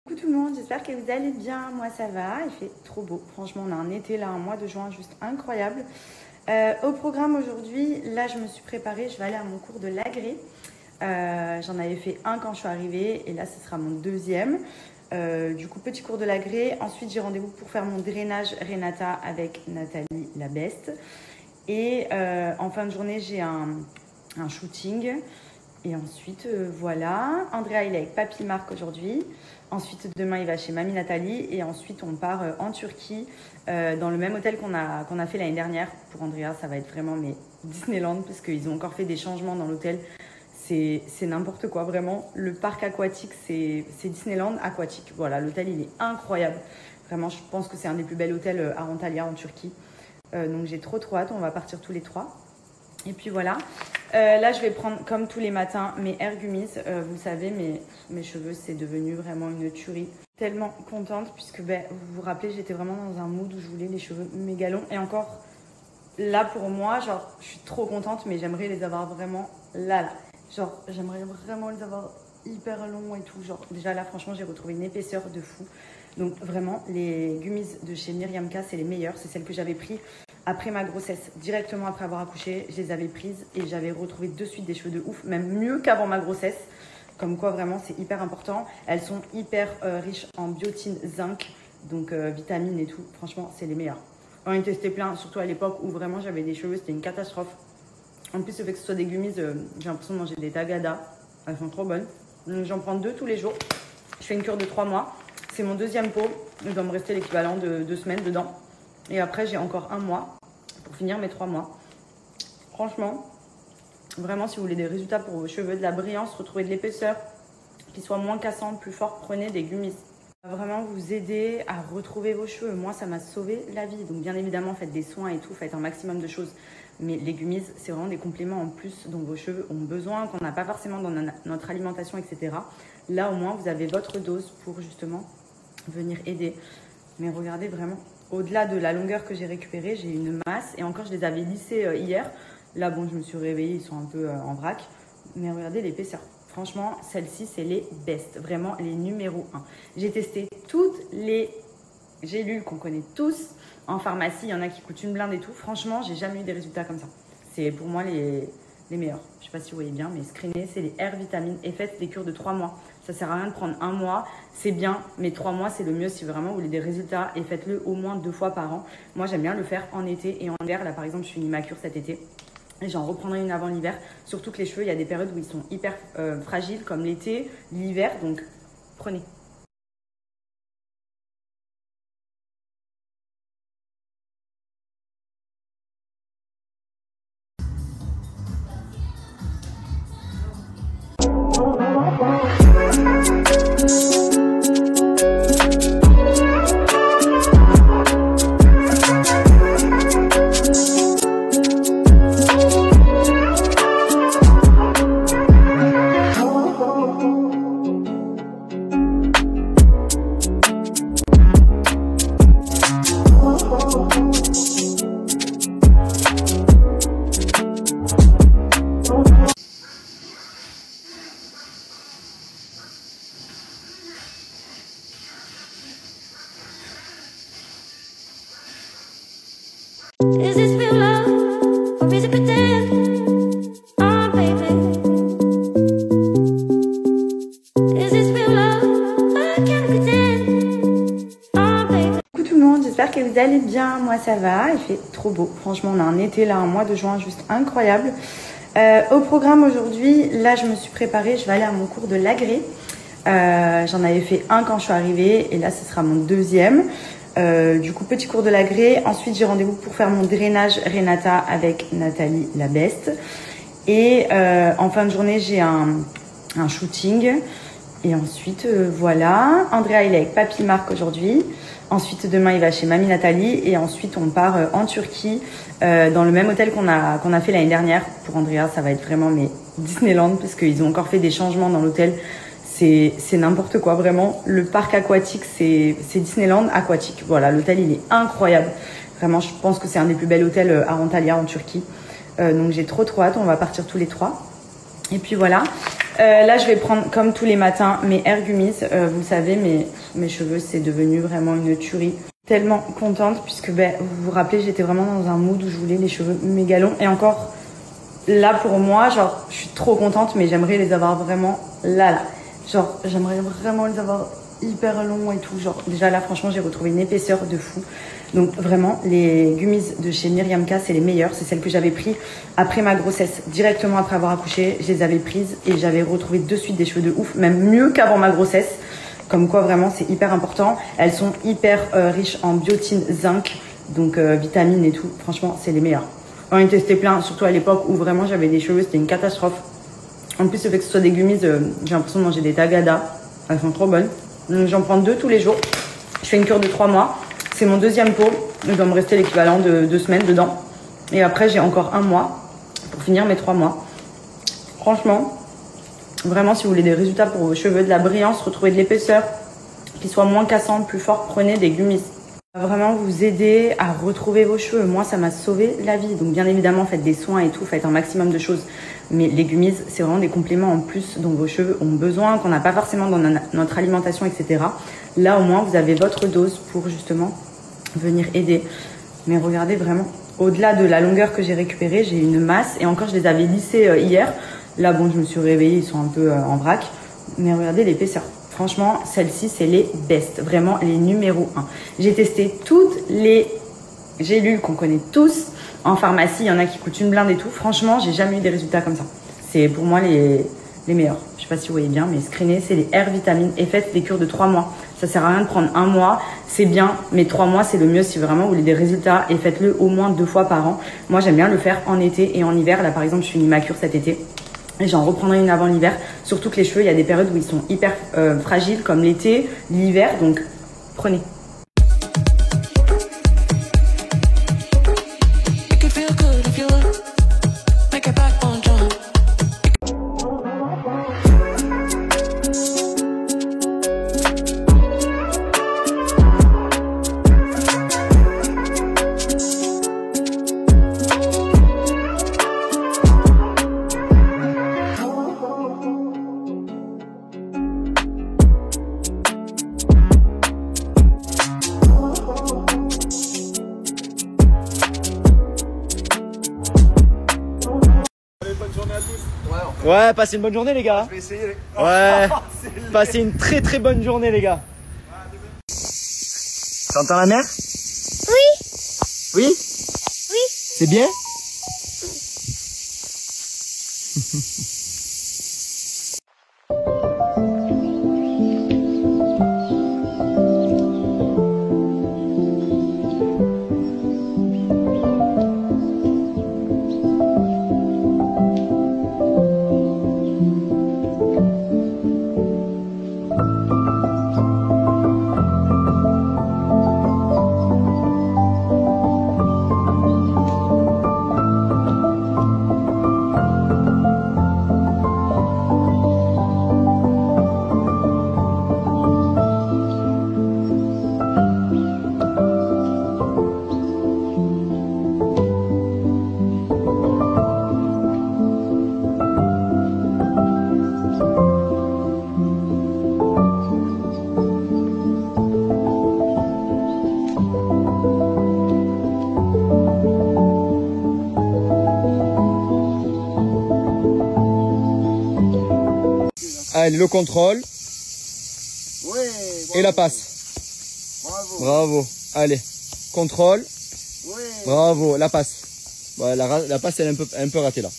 Coucou tout le monde, j'espère que vous allez bien. Moi ça va, il fait trop beau. Franchement, on a un été là, un mois de juin juste incroyable. Au programme aujourd'hui, là je me suis préparée, je vais aller à mon cours de l'agré. J'en avais fait un quand je suis arrivée et là ce sera mon deuxième. Du coup, petit cours de l'agré. Ensuite, j'ai rendez-vous pour faire mon drainage Renata avec Nathalie la best. Et en fin de journée, j'ai un shooting. Et ensuite, voilà. Andrea, il est avec Papy Marc aujourd'hui. Ensuite, demain, il va chez Mamie Nathalie. Et ensuite, on part en Turquie, dans le même hôtel qu'on a fait l'année dernière. Pour Andrea, ça va être vraiment Disneyland, parce qu'ils ont encore fait des changements dans l'hôtel. C'est n'importe quoi, vraiment. Le parc aquatique, c'est Disneyland aquatique. Voilà, l'hôtel, il est incroyable. Vraiment, je pense que c'est un des plus bels hôtels à Antalya, en Turquie. Donc, j'ai trop hâte. On va partir tous les trois. Et puis voilà. Là, je vais prendre, comme tous les matins, mes Hair Gummies. Vous savez, mes cheveux, c'est devenu vraiment une tuerie. Tellement contente, puisque vous vous rappelez, j'étais vraiment dans un mood où je voulais les cheveux méga longs. Et encore, là, pour moi, genre, je suis trop contente, mais j'aimerais les avoir vraiment là. Genre, j'aimerais vraiment les avoir hyper longs et tout. Genre, déjà là, franchement, j'ai retrouvé une épaisseur de fou. Donc, vraiment, les Gummies de chez Myriam K, c'est les meilleurs. C'est celles que j'avais pris après ma grossesse, directement après avoir accouché. Je les avais prises et j'avais retrouvé de suite des cheveux de ouf, même mieux qu'avant ma grossesse. Comme quoi, vraiment, c'est hyper important. Elles sont hyper riches en biotine, zinc, donc vitamines et tout. Franchement, c'est les meilleurs. On en testé plein, surtout à l'époque où vraiment j'avais des cheveux, c'était une catastrophe. En plus, le fait que ce soit des Gummies, j'ai l'impression de manger des tagadas. Elles sont trop bonnes. J'en prends 2 tous les jours. Je fais une cure de 3 mois. C'est mon deuxième pot. Il doit me rester l'équivalent de 2 semaines dedans. Et après, j'ai encore 1 mois pour finir mes 3 mois. Franchement, vraiment, si vous voulez des résultats pour vos cheveux, de la brillance, retrouver de l'épaisseur, qui soit moins cassant, plus fort, prenez des Gummies. Ça va vraiment vous aider à retrouver vos cheveux. Moi, ça m'a sauvé la vie. Donc, bien évidemment, faites des soins et tout, faites un maximum de choses. Mais les Gummies, c'est vraiment des compléments en plus dont vos cheveux ont besoin, qu'on n'a pas forcément dans notre alimentation, etc. Là, au moins, vous avez votre dose pour justement venir aider. Mais regardez vraiment, au-delà de la longueur que j'ai récupérée, j'ai une masse. Et encore, je les avais lissés hier. Là, bon, je me suis réveillée, ils sont un peu en vrac. Mais regardez l'épaisseur. Franchement, celles-ci, c'est les best. Vraiment, les numéros 1. J'ai testé toutes les gélules qu'on connaît tous en pharmacie. Il y en a qui coûtent une blinde et tout. Franchement, j'ai jamais eu des résultats comme ça. C'est pour moi les meilleurs. Je sais pas si vous voyez bien, mais screenez, c'est les Hair Vitamines. Et faites des cures de 3 mois. Ça sert à rien de prendre 1 mois. C'est bien, mais 3 mois, c'est le mieux si vraiment vous voulez des résultats. Et faites-le au moins 2 fois par an. Moi, j'aime bien le faire en été et en hiver. Là, par exemple, je finis ma cure cet été. Et j'en reprendrai une avant l'hiver. Surtout que les cheveux, il y a des périodes où ils sont hyper fragiles, comme l'été, l'hiver. Donc, prenez. Is this real love or is it pretend? Oh baby, is this real love? I can't pretend. Oh baby. Coucou tout le monde, j'espère que vous allez bien. Moi ça va, il fait trop beau. Franchement, on a un été là, un mois de juin juste incroyable. Au programme aujourd'hui, là je me suis préparée, je vais aller à mon cours de l'agré. J'en avais fait un quand je suis arrivée et là ce sera mon deuxième. Du coup, petit cours de l'agré. Ensuite, j'ai rendez-vous pour faire mon drainage Renata avec Nathalie la best. Et en fin de journée, j'ai un shooting. Et ensuite, voilà. Andrea, il est avec Papy Marc aujourd'hui. Ensuite, demain, il va chez Mamie Nathalie. Et ensuite, on part en Turquie, dans le même hôtel qu'on a fait l'année dernière. Pour Andrea, ça va être vraiment Disneyland, parce qu'ils ont encore fait des changements dans l'hôtel. C'est n'importe quoi, vraiment. Le parc aquatique, c'est Disneyland aquatique. Voilà, l'hôtel, il est incroyable. Vraiment, je pense que c'est un des plus bels hôtels à Antalya, en Turquie. Donc, j'ai trop hâte. On va partir tous les trois. Et puis voilà. Là, je vais prendre, comme tous les matins, mes Air Gummies. Vous le savez, mes cheveux, c'est devenu vraiment une tuerie. Tellement contente, puisque vous vous rappelez, j'étais vraiment dans un mood où je voulais les cheveux méga longs. Et encore, là, pour moi, genre, je suis trop contente, mais j'aimerais les avoir vraiment là. Genre, j'aimerais vraiment les avoir hyper longs et tout. Genre, déjà là, franchement, j'ai retrouvé une épaisseur de fou. Donc vraiment, les Gummies de chez Miriam K, c'est les meilleurs. C'est celles que j'avais pris après ma grossesse, directement après avoir accouché. Je les avais prises et j'avais retrouvé de suite des cheveux de ouf, même mieux qu'avant ma grossesse. Comme quoi, vraiment, c'est hyper important. Elles sont hyper riches en biotine, zinc, donc vitamines et tout. Franchement, c'est les meilleures. J'en ai testé plein, surtout à l'époque où vraiment j'avais des cheveux, c'était une catastrophe. En plus, le fait que ce soit des Gummies, j'ai l'impression de manger des Tagada. Elles sont trop bonnes. J'en prends 2 tous les jours. Je fais une cure de 3 mois. C'est mon deuxième pot. Il doit me rester l'équivalent de 2 semaines dedans. Et après, j'ai encore 1 mois pour finir mes 3 mois. Franchement, vraiment, si vous voulez des résultats pour vos cheveux, de la brillance, retrouver de l'épaisseur, qui soit moins cassant, plus fort, prenez des Gummies. Ça va vraiment vous aider à retrouver vos cheveux. Moi, ça m'a sauvé la vie. Donc, bien évidemment, faites des soins et tout, faites un maximum de choses. Mais les Gummies, c'est vraiment des compléments en plus dont vos cheveux ont besoin, qu'on n'a pas forcément dans notre alimentation, etc. Là, au moins, vous avez votre dose pour justement venir aider. Mais regardez vraiment, au-delà de la longueur que j'ai récupérée, j'ai une masse. Et encore, je les avais lissés hier. Là, bon, je me suis réveillée, ils sont un peu en vrac. Mais regardez l'épaisseur. Franchement, celles-ci, c'est les best. Vraiment, les numéro 1. J'ai testé toutes les gélules qu'on connaît tous. En pharmacie, il y en a qui coûtent une blinde et tout. Franchement, j'ai jamais eu des résultats comme ça. C'est pour moi les meilleurs. Je sais pas si vous voyez bien, mais screenez, c'est les Air Vitamines. Et faites des cures de 3 mois. Ça sert à rien de prendre 1 mois. C'est bien, mais 3 mois, c'est le mieux si vraiment vous voulez des résultats. Et faites-le au moins 2 fois par an. Moi, j'aime bien le faire en été et en hiver. Là, par exemple, je finis ma cure cet été. Et j'en reprendrai une avant l'hiver. Surtout que les cheveux, il y a des périodes où ils sont hyper fragiles, comme l'été, l'hiver. Donc, prenez. Ouais, passez une bonne journée les gars. Je vais essayer. Ouais, passez une très très bonne journée les gars. T'entends la mer? Oui, Oui? oui. C'est bien? Allez, le contrôle. Oui, Et la passe. Bravo. Bravo. Allez, contrôle. Oui. Bravo, la passe. Voilà, la passe elle est un peu ratée là.